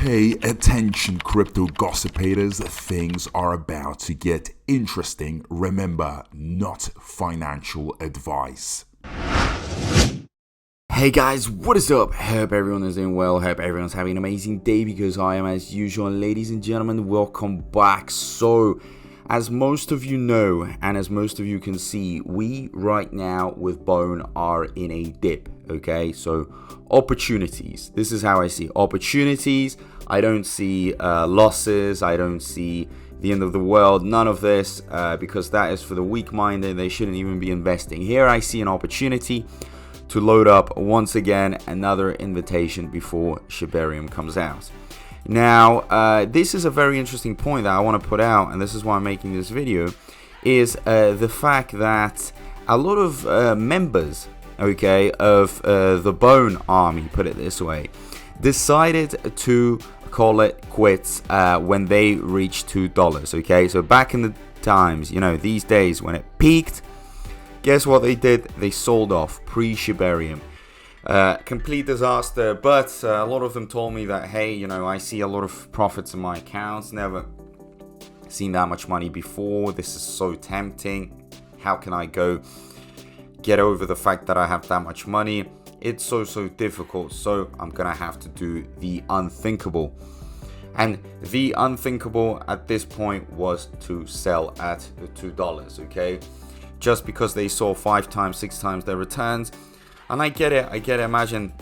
Hey, attention crypto gossipators, things are about to get interesting. Remember, not financial advice. Hey guys, what is up? Hope everyone is doing well. Hope everyone's having an amazing day because I am as usual. And ladies and gentlemen, welcome back. So, as most of you know, and as most of you can see, we right now with Bone are in a dip, okay? So, opportunities. This is how I see opportunities. I don't see losses. I don't see the end of the world. None of this because that is for the weak-minded. They shouldn't even be investing. Here I see an opportunity to load up once again another invitation before Shibarium comes out. Now, this is a very interesting point that I want to put out, and this is why I'm making this video, is the fact that a lot of members, okay, of the Bone army, put it this way, decided to call it quits when they reached $2, okay? So back in the times, you know, these days when it peaked, guess what they did? They sold off pre-Shibarium. Complete disaster, but a lot of them told me that, hey, you know, I see a lot of profits in my accounts, never seen that much money before, this is so tempting, how can I go get over the fact that I have that much money? It's so difficult, so I'm gonna have to do the unthinkable. And the unthinkable at this point was to sell at the $2, okay? Just because they saw 5 times, 6 times their returns. And I get it. Imagine,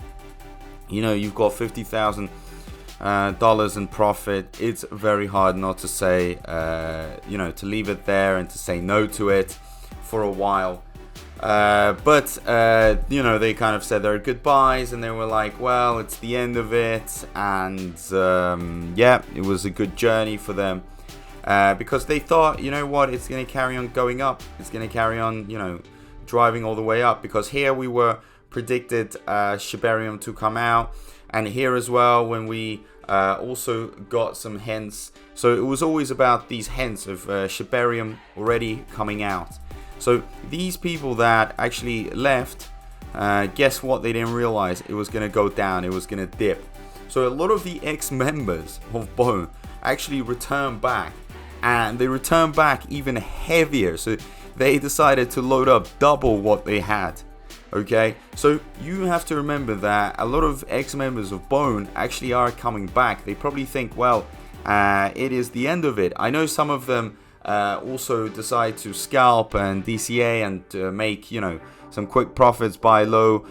you know, you've got $50,000 in profit. It's very hard not to say, you know, to leave it there and to say no to it for a while. But you know, they kind of said their goodbyes and they were like, well, it's the end of it. And yeah, it was a good journey for them. Because they thought, you know what, it's going to carry on going up. It's going to carry on, you know, driving all the way up. Because here we were predicted Shibarium to come out. And here as well, when we also got some hints. So it was always about these hints of Shibarium already coming out. So these people that actually left, guess what? They didn't realize it was going to go down. It was going to dip. So a lot of the ex-members of Bone actually returned back. And they returned back even heavier. So they decided to load up double what they had. Okay, so you have to remember that a lot of ex-members of Bone actually are coming back. They probably think, well, it is the end of it. I know some of them also decide to scalp and DCA and make, you know, some quick profits, buy low,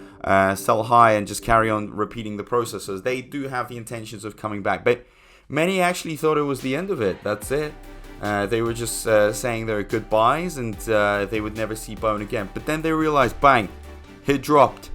sell high, and just carry on repeating the process. So they do have the intentions of coming back. But many actually thought it was the end of it. That's it. They were just saying their goodbyes and they would never see Bone again. But then they realized, bang, it dropped.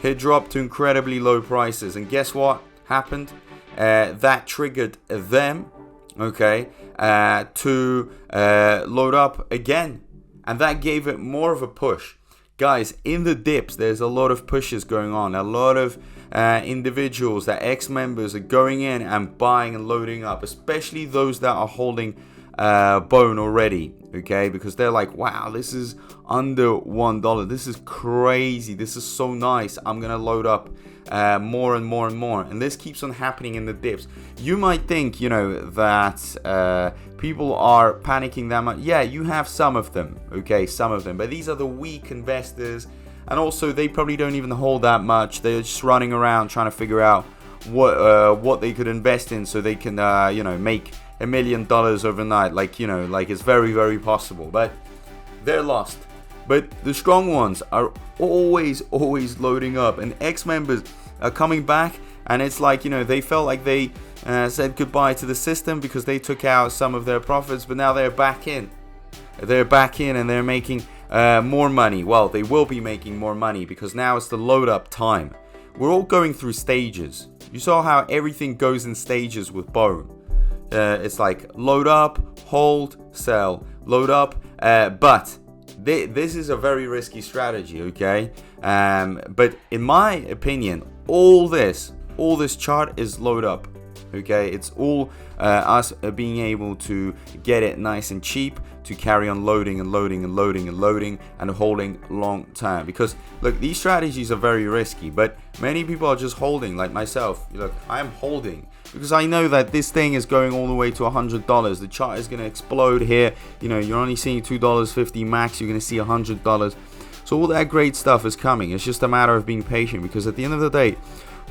It dropped to incredibly low prices. And guess what happened? That triggered them, okay, to load up again. And that gave it more of a push. Guys, in the dips, there's a lot of pushes going on. A lot of individuals, that ex-members are going in and buying and loading up, especially those that are holding Bone already, okay, because they're like, wow, this is under $1, this is crazy, this is so nice, I'm gonna load up more and more and more. And this keeps on happening in the dips. You might think, you know, that people are panicking that much. Yeah, you have some of them, okay, some of them, but these are the weak investors, and also they probably don't even hold that much. They're just running around trying to figure out what they could invest in so they can you know, make $1 million overnight. Like, you know, like it's very possible, but they're lost. But the strong ones are always loading up, and ex-members are coming back, and it's like, you know, they felt like they said goodbye to the system because they took out some of their profits, but now they're back in and they're making more money. Well, they will be making more money because now it's the load up time. We're all going through stages. You saw how everything goes in stages with Bone. It's like load up, hold, sell, load up, but this is a very risky strategy, okay? But in my opinion, all this chart is load up, okay? It's all us being able to get it nice and cheap to carry on loading and loading and loading and loading and holding long term. Because look, these strategies are very risky, but many people are just holding, like myself. Look, I'm holding because I know that this thing is going all the way to $100. The chart is going to explode here. You know, you're only seeing $2.50 max. You're going to see $100. So all that great stuff is coming. It's just a matter of being patient, because at the end of the day,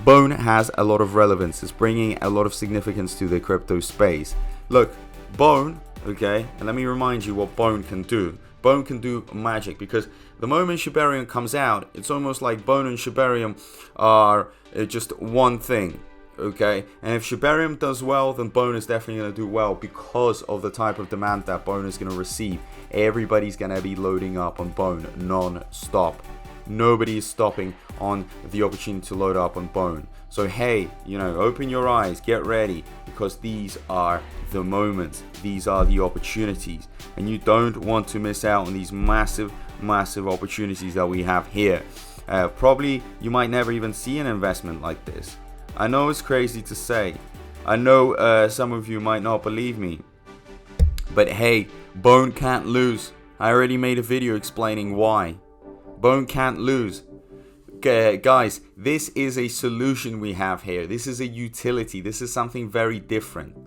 Bone has a lot of relevance. It's bringing a lot of significance to the crypto space. Look, Bone, okay, and let me remind you what Bone can do. Bone can do magic, because the moment Shibarium comes out, it's almost like Bone and Shibarium are just one thing. Okay, and if Shibarium does well, then Bone is definitely going to do well, because of the type of demand that Bone is going to receive. Everybody's going to be loading up on Bone non-stop. Nobody is stopping on the opportunity to load up on Bone. So hey, you know, open your eyes, get ready, because these are the moments, these are the opportunities, and you don't want to miss out on these massive opportunities that we have here. Probably you might never even see an investment like this. I know it's crazy to say. I know some of you might not believe me. But hey, Bone can't lose. I already made a video explaining why. Bone can't lose. Guys, this is a solution we have here. This is a utility. This is something very different.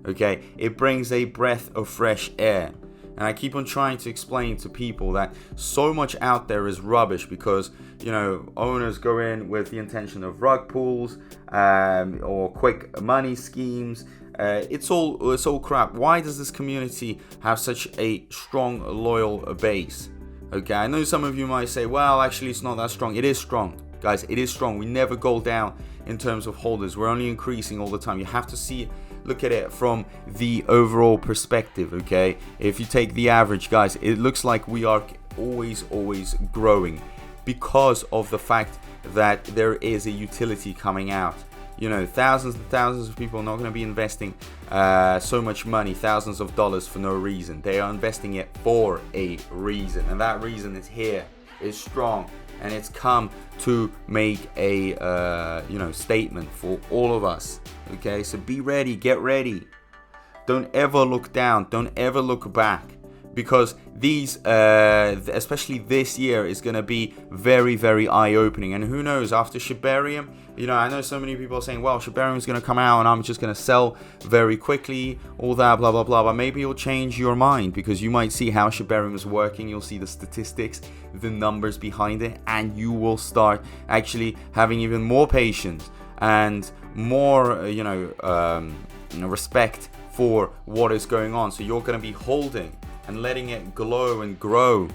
Okay? It brings a breath of fresh air. And I keep on trying to explain to people that so much out there is rubbish, because, you know, owners go in with the intention of rug pulls or quick money schemes. It's all crap. Why does this community have such a strong, loyal base? Okay, I know some of you might say, well, actually it's not that strong. It is strong, guys. It is strong. We never go down in terms of holders. We're only increasing all the time. You have to see it. Look at it from the overall perspective, okay? If you take the average, guys, it looks like we are always growing, because of the fact that there is a utility coming out. You know, thousands and thousands of people are not going to be investing so much money, thousands of dollars, for no reason. They are investing it for a reason, and that reason is here. It's strong, and it's come to make a statement for all of us. Okay, so be ready, get ready. Don't ever look down, don't ever look back, because these, especially this year, is going to be very eye-opening. And who knows, after Shibarium, you know, I know so many people are saying, well, Shibarium is going to come out and I'm just going to sell very quickly, all that, blah, blah, blah. But maybe you'll change your mind, because you might see how Shibarium is working. You'll see the statistics, the numbers behind it, and you will start actually having even more patience and more, respect for what is going on. So you're going to be holding and letting it glow and grow.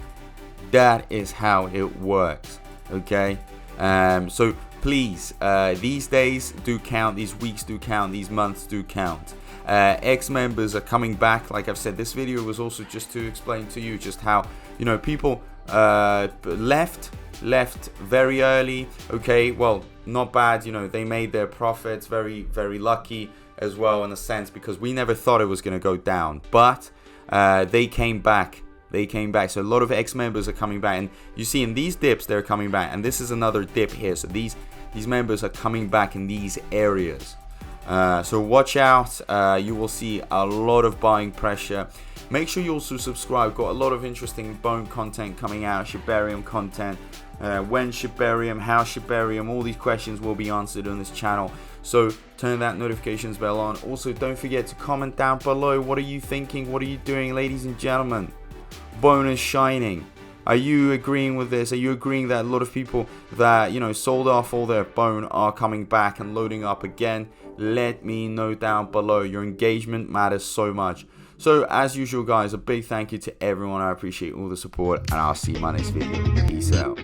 That is how it works. Okay, so please, these days do count, these weeks do count, these months do count. Ex-members are coming back. Like I've said, this video was also just to explain to you just how, you know, people left very early. Okay, well, not bad, you know, they made their profits. Very lucky as well, in a sense, because we never thought it was going to go down, but they came back. So a lot of ex-members are coming back, and you see in these dips they're coming back, and this is another dip here. So these members are coming back in these areas. So watch out. You will see a lot of buying pressure. Make sure you also subscribe. Got a lot of interesting Bone content coming out, Shibarium content. When Shibarium, how Shibarium, all these questions will be answered on this channel. So turn that notifications bell on. Also, don't forget to comment down below. What are you thinking? What are you doing, ladies and gentlemen? Bone is shining. Are you agreeing with this? Are you agreeing that a lot of people that, you know, sold off all their Bone are coming back and loading up again? Let me know down below. Your engagement matters so much. So as usual, guys, a big thank you to everyone. I appreciate all the support, and I'll see you in my next video. Peace out.